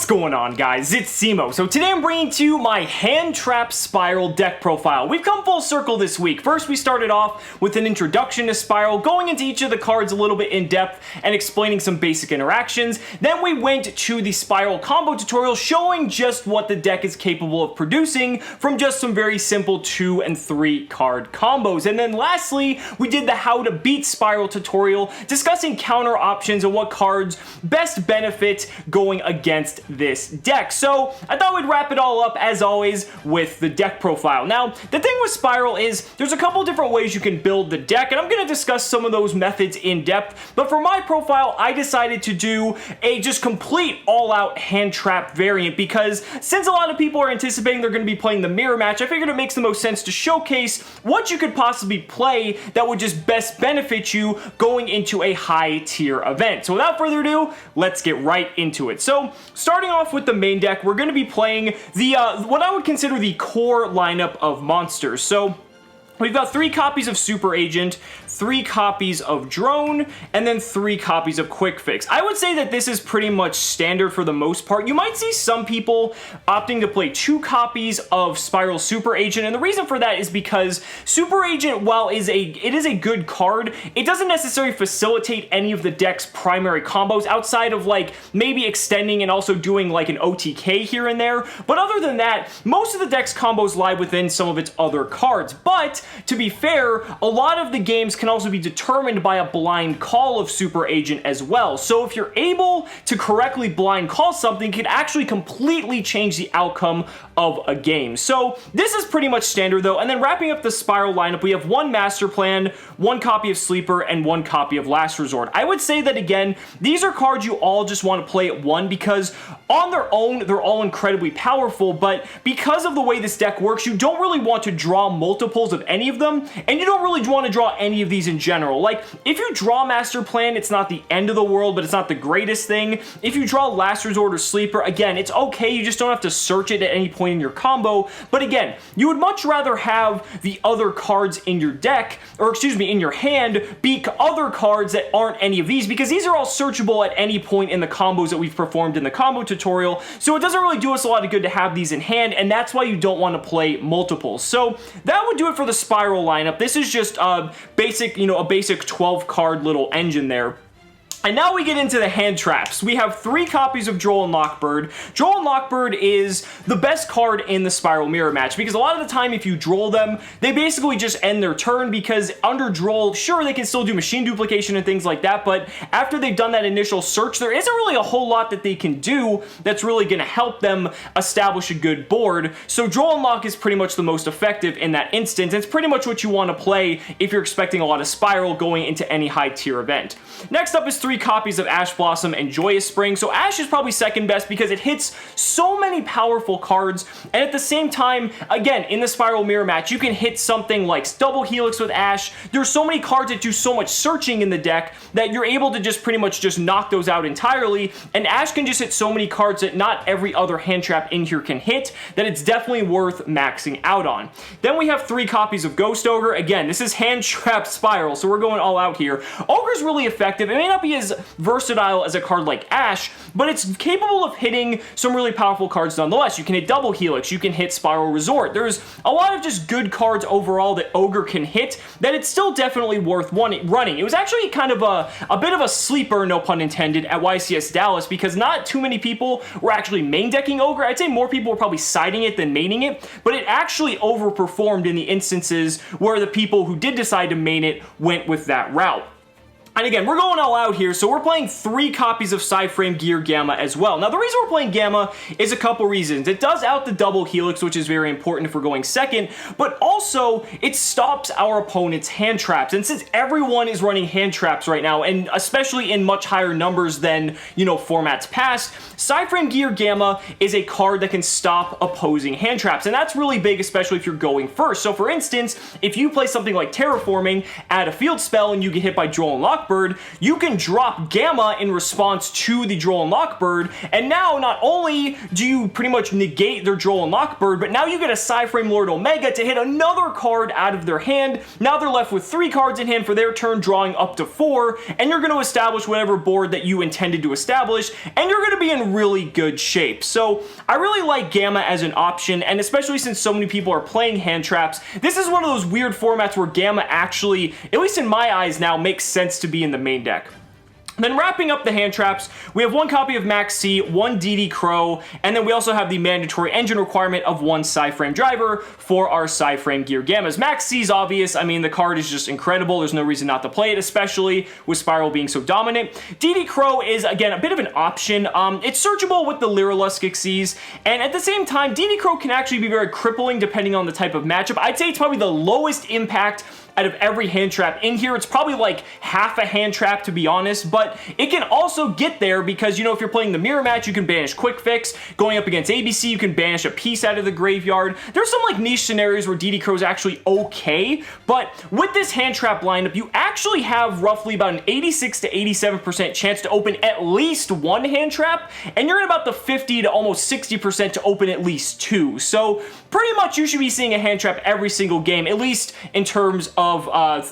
What's going on, guys? It's Cimo. So today I'm bringing to you my hand trap spiral deck profile. We've come full circle this week. First, we started off with an introduction to Spiral, going into each of the cards a little bit in depth and explaining some basic interactions. Then we went to the Spiral combo tutorial, showing just what the deck is capable of producing from just some very simple 2 and 3 card combos. And then lastly, we did the how to beat Spiral tutorial, discussing counter options and what cards best benefit going against this deck. So I thought we'd wrap it all up, as always, with the deck profile. Now, the thing with Spiral is there's a couple different ways you can build the deck, and I'm going to discuss some of those methods in depth, but for my profile, I decided to do a just complete all-out hand trap variant because since a lot of people are anticipating they're going to be playing the mirror match, I figured it makes the most sense to showcase what you could possibly play that would just best benefit you going into a high-tier event. So without further ado, let's get right into it. So starting off with the main deck, we're going to be playing the what I would consider the core lineup of monsters. So we've got 3 copies of Super Agent, 3 copies of Drone, and then 3 copies of Quick Fix. I would say that this is pretty much standard for the most part. You might see some people opting to play 2 copies of Spiral Super Agent, and the reason for that is because Super Agent, while it is a good card, it doesn't necessarily facilitate any of the deck's primary combos outside of like maybe extending and also doing like an OTK here and there. But other than that, most of the deck's combos lie within some of its other cards. But to be fair, a lot of the games can also be determined by a blind call of Super Agent as well. So if you're able to correctly blind call something, it can actually completely change the outcome of a game. So this is pretty much standard though. And then wrapping up the Spiral lineup, we have 1 Master Plan, 1 copy of Sleeper, and 1 copy of Last Resort. I would say that again, these are cards you all just want to play at 1 because on their own, they're all incredibly powerful, but because of the way this deck works, you don't really want to draw multiples of any of them, and you don't really want to draw any of these in general. Like, if you draw Master Plan, it's not the end of the world, but it's not the greatest thing. If you draw Last Resort or Sleeper, again, it's okay, you just don't have to search it at any point in your combo, but again, you would much rather have the other cards in your deck, or excuse me, in your hand, be other cards that aren't any of these, because these are all searchable at any point in the combos that we've performed in the combo tutorial, so it doesn't really do us a lot of good to have these in hand, and that's why you don't want to play multiples. So that would do it for the Spiral lineup. This is just a basic 12 card little engine there. And now we get into the hand traps. We have 3 copies of Droll and Lockbird. Droll and Lockbird is the best card in the Spiral mirror match because a lot of the time if you Droll them, they basically just end their turn because under Droll, sure, they can still do machine duplication and things like that, but after they've done that initial search, there isn't really a whole lot that they can do that's really going to help them establish a good board. So Droll and Lock is pretty much the most effective in that instance. It's pretty much what you want to play if you're expecting a lot of Spiral going into any high tier event. Next up is 3 copies of Ash Blossom and Joyous Spring. So Ash is probably second best because it hits so many powerful cards, and at the same time, again, in the Spiral mirror match, you can hit something like Double Helix with Ash. There's so many cards that do so much searching in the deck that you're able to just pretty much just knock those out entirely, and Ash can just hit so many cards that not every other hand trap in here can hit, that it's definitely worth maxing out on. Then we have 3 copies of Ghost Ogre. Again, this is hand trap Spiral, so we're going all out here. Ogre's really effective. It may not be as versatile as a card like Ash, but it's capable of hitting some really powerful cards nonetheless. You can hit Double Helix, you can hit Spiral Resort. There's a lot of just good cards overall that Ogre can hit that it's still definitely worth running. It was actually kind of a bit of a sleeper, no pun intended, at YCS Dallas because not too many people were actually main decking Ogre. I'd say more people were probably siding it than maining it, but it actually overperformed in the instances where the people who did decide to main it went with that route. And again, we're going all out here, so we're playing 3 copies of Psyframe Gear Gamma as well. Now, the reason we're playing Gamma is a couple reasons. It does out the Double Helix, which is very important if we're going second, but also it stops our opponent's hand traps. And since everyone is running hand traps right now, and especially in much higher numbers than, formats past, Psyframe Gear Gamma is a card that can stop opposing hand traps. And that's really big, especially if you're going first. So for instance, if you play something like Terraforming, add a field spell, and you get hit by Droll and Lock Lockbird, you can drop Gamma in response to the Droll and Lockbird, and now not only do you pretty much negate their Droll and Lockbird, but now you get a Psyframe Lord Omega to hit another card out of their hand. Now they're left with 3 cards in hand for their turn, drawing up to 4, and you're going to establish whatever board that you intended to establish, and you're going to be in really good shape. So I really like Gamma as an option, and especially since so many people are playing hand traps, this is one of those weird formats where Gamma actually, at least in my eyes now, makes sense to be in the main deck. Then wrapping up the hand traps, we have 1 copy of Max C, 1 DD Crow, and then we also have the mandatory engine requirement of 1 Psyframe driver for our Psyframe Gear Gammas. Max C is obvious. I mean, the card is just incredible. There's no reason not to play it, especially with Spiral being so dominant. DD Crow is, again, a bit of an option. It's searchable with the Lyrilusk Xyz, and at the same time, DD Crow can actually be very crippling depending on the type of matchup. I'd say it's probably the lowest impact out of every hand trap in here. It's probably like half a hand trap, to be honest, but it can also get there because, you know, if you're playing the mirror match, you can banish Quick Fix. Going up against ABC, you can banish a piece out of the graveyard. There's some like niche scenarios where DD Crow is actually okay, but with this hand trap lineup, you actually have roughly about an 86 to 87% chance to open at least 1 hand trap, and you're at about the 50 to almost 60% to open at least 2. So pretty much you should be seeing a hand trap every single game, at least in terms of,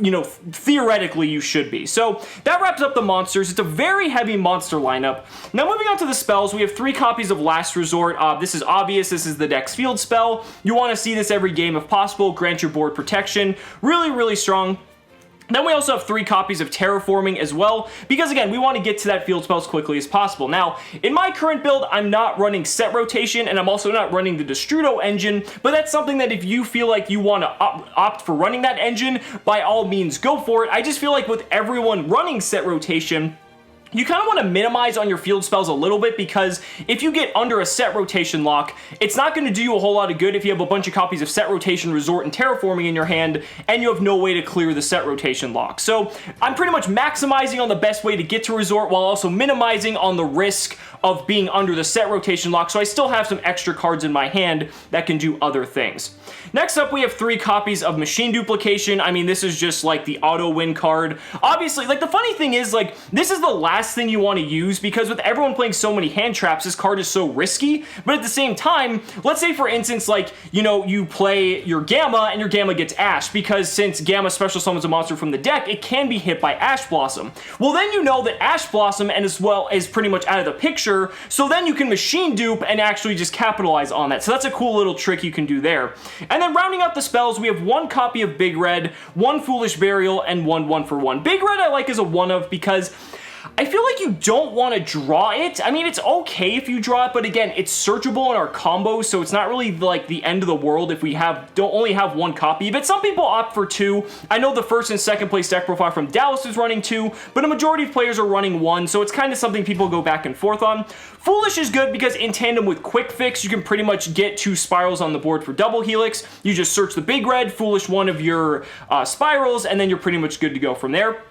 you know, theoretically you should be. So that wraps up the monsters. It's a very heavy monster lineup. Now moving on to the spells, we have 3 copies of Last Resort. This is obvious. This is the deck's field spell. You want to see this every game if possible. Grant your board protection. Really, really strong. Then we also have 3 copies of Terraforming as well, because again, we want to get to that field spell as quickly as possible. Now, in my current build, I'm not running Set Rotation, and I'm also not running the Destrudo engine, but that's something that if you feel like you want to opt for running that engine, by all means, go for it. I just feel like with everyone running Set Rotation, you kind of want to minimize on your field spells a little bit, because if you get under a Set Rotation lock, it's not going to do you a whole lot of good if you have a bunch of copies of Set Rotation, Resort, and Terraforming in your hand, and you have no way to clear the Set Rotation lock. So I'm pretty much maximizing on the best way to get to Resort while also minimizing on the risk of being under the Set Rotation lock, so I still have some extra cards in my hand that can do other things. Next up, we have 3 copies of Machine Duplication. I mean, this is just like the auto win card. Obviously, like the funny thing is, like, this is the last thing you want to use, because with everyone playing so many hand traps, this card is so risky. But at the same time, let's say for instance, like, you know, you play your Gamma and your Gamma gets Ash, because since Gamma special summons a monster from the deck, it can be hit by Ash Blossom. Well, then you know that Ash Blossom and as well is pretty much out of the picture, so then you can machine dupe and actually just capitalize on that. So that's a cool little trick you can do there. And then rounding out the spells, we have 1 copy of Big Red, 1 Foolish Burial, and 1 1-for-1. Big Red I like as a 1-of because I feel like you don't want to draw it. I mean, it's okay if you draw it, but again, it's searchable in our combos, so it's not really like the end of the world if we don't only have 1 copy, but some people opt for 2. I know the first and second place deck profile from Dallas is running 2, but a majority of players are running 1, so it's kind of something people go back and forth on. Foolish is good because in tandem with Quick Fix, you can pretty much get 2 spirals on the board for double Helix. You just search the Big Red, Foolish one of your spirals, and then you're pretty much good to go from there.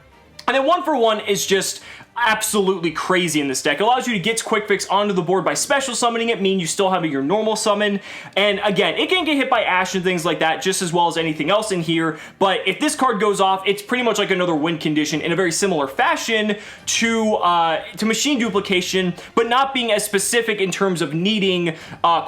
And then 1-for-1 is just absolutely crazy in this deck. It allows you to get Quick Fix onto the board by special summoning it, meaning you still have your normal summon. And again, it can get hit by Ash and things like that just as well as anything else in here. But if this card goes off, it's pretty much like another win condition in a very similar fashion to Machine Duplication, but not being as specific in terms of needing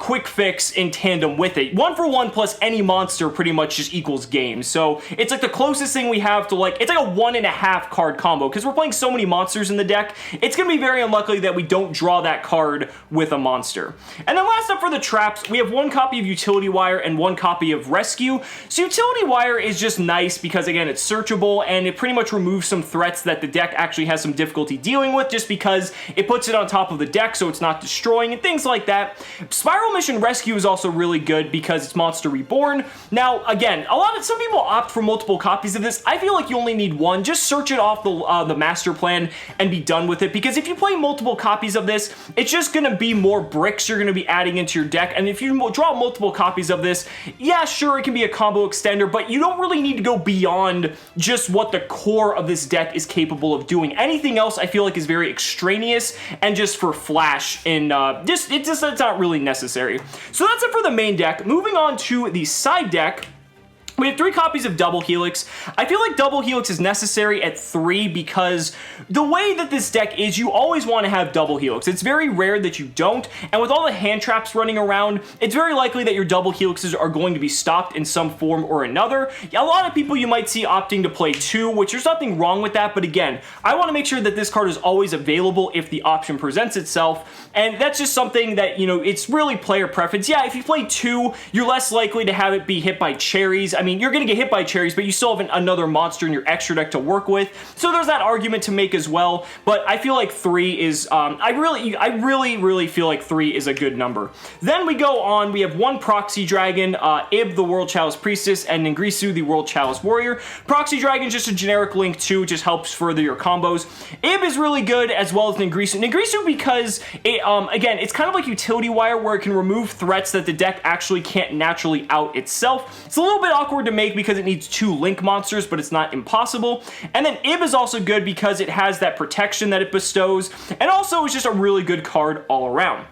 Quick Fix in tandem with it. 1-for-1 plus any monster pretty much just equals game. So it's like the closest thing we have to, like, it's like a 1.5 card combo because we're playing so many monsters in the deck. It's going to be very unlikely that we don't draw that card with a monster. And then last up for the traps, we have 1 copy of Utility Wire and 1 copy of Rescue. So Utility Wire is just nice because, again, it's searchable and it pretty much removes some threats that the deck actually has some difficulty dealing with just because it puts it on top of the deck so it's not destroying and things like that. Spiral Mission Rescue is also really good because it's Monster Reborn. Now, again, some people opt for multiple copies of this. I feel like you only need 1. Just search it off the master plan and be done with it, because if you play multiple copies of this, it's just going to be more bricks you're going to be adding into your deck. And if you draw multiple copies of this, yeah, sure, it can be a combo extender, but you don't really need to go beyond just what the core of this deck is capable of doing. Anything else I feel like is very extraneous and just for flash, and it's not really necessary. So that's it for the main deck. Moving on to the side deck, We have 3 copies of Double Helix. I feel like Double Helix is necessary at 3 because the way that this deck is, you always want to have Double Helix. It's very rare that you don't, and with all the hand traps running around, it's very likely that your Double Helixes are going to be stopped in some form or another. A lot of people you might see opting to play 2, which there's nothing wrong with that, but again, I want to make sure that this card is always available if the option presents itself, and that's just something that, you know, it's really player preference. Yeah, if you play 2, you're less likely to have it be hit by cherries. I mean, you're going to get hit by cherries, but you still have another monster in your extra deck to work with. So there's that argument to make as well. But I feel like 3 is, I really feel like 3 is a good number. Then we go on, we have 1 Proxy Dragon, Ib, the World Chalice Priestess, and Ningrisu, the World Chalice Warrior. Proxy Dragon is just a generic link too, just helps further your combos. Ib is really good, as well as Ningrisu. Ningrisu because, it, again, it's kind of like Utility Wire, where it can remove threats that the deck actually can't naturally out itself. It's a little bit awkward to make because it needs 2 link monsters, but it's not impossible. And then Ib is also good because it has that protection that it bestows, and also it's just a really good card all around.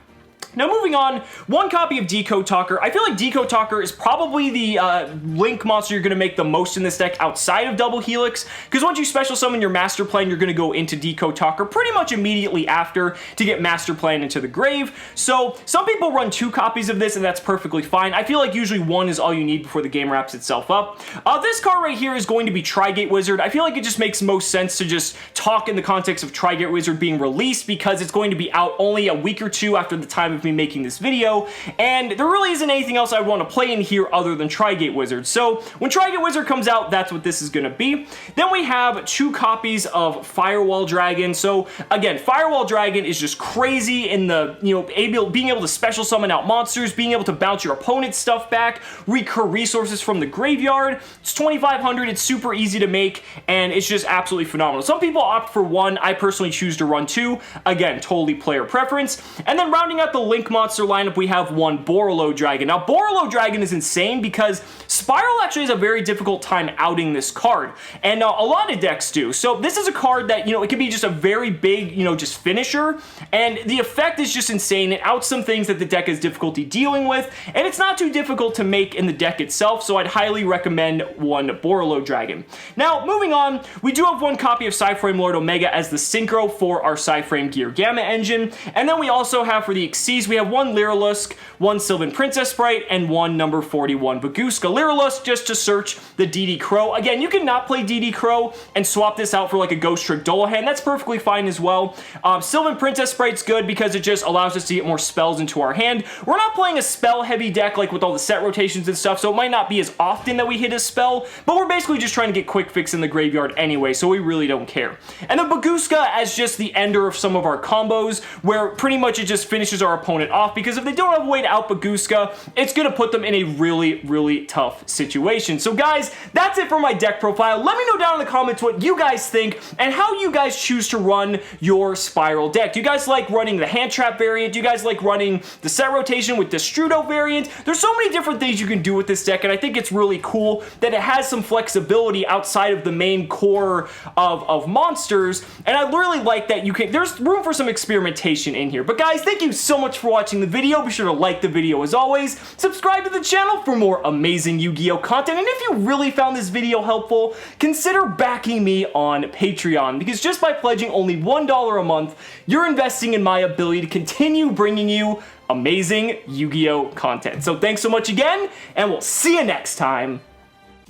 Now moving on, 1 copy of Decode Talker. I feel like Decode Talker is probably the link monster you're going to make the most in this deck outside of Double Helix, because once you special summon your Master Plan, you're going to go into Decode Talker pretty much immediately after to get Master Plan into the grave. So some people run 2 copies of this, and that's perfectly fine. I feel like usually 1 is all you need before the game wraps itself up. This card right here is going to be Trigate Wizard. I feel like it just makes most sense to just talk in the context of Trigate Wizard being released, because it's going to be out only a week or 2 after the time of me making this video, and there really isn't anything else I want to play in here other than Trigate Wizard. So when Trigate Wizard comes out, that's what this is going to be. Then we have 2 copies of Firewall Dragon. So again, Firewall Dragon is just crazy in the, you know, being able to special summon out monsters, being able to bounce your opponent's stuff back, recur resources from the graveyard. It's 2,500, it's super easy to make, and it's just absolutely phenomenal. Some people opt for 1, I personally choose to run 2. Again, totally player preference. And then rounding out the link monster lineup, we have 1 Borolo Dragon. Now, Borolo Dragon is insane because Spiral actually has a very difficult time outing this card, and a lot of decks do. So this is a card that, you know, it can be just a very big, you know, just finisher, and the effect is just insane. It outs some things that the deck has difficulty dealing with, and it's not too difficult to make in the deck itself, so I'd highly recommend 1 Borolo Dragon. Now, moving on, we do have 1 copy of Psyframe Lord Omega as the synchro for our Psyframe Gear Gamma engine, and then we also have for the Xyz, we have 1 Lyrilusk, 1 Sylvan Princess Sprite, and 1 number 41 Bagooska. Lyrilusk just to search the DD Crow. Again, you can not play DD Crow and swap this out for like a Ghost Trick Dullahan. That's perfectly fine as well. Sylvan Princess Sprite's good because it just allows us to get more spells into our hand. We're not playing a spell-heavy deck like with all the set rotations and stuff, so it might not be as often that we hit a spell, but we're basically just trying to get quick fix in the graveyard anyway, so we really don't care. And then Bagooska as just the ender of some of our combos, where pretty much it just finishes our opponent off, because if they don't have a way to out Bagooska, it's going to put them in a really tough situation. So guys, that's it for my deck profile. Let me know down in the comments what you guys think and how you guys choose to run your Spiral deck. Do you guys like running the hand trap variant? Do you guys like running the set rotation with the Strudo variant? There's so many different things you can do with this deck, and I think it's really cool that it has some flexibility outside of the main core of monsters, and I really like that there's room for some experimentation in here. But guys, thank you so much for watching the video. Be sure to like the video as always, subscribe to the channel for more amazing Yu-Gi-Oh content, and if you really found this video helpful, consider backing me on Patreon, because just by pledging only $1 a month, you're investing in my ability to continue bringing you amazing Yu-Gi-Oh content. So thanks so much again, and we'll see you next time.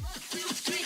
1, 2, 3.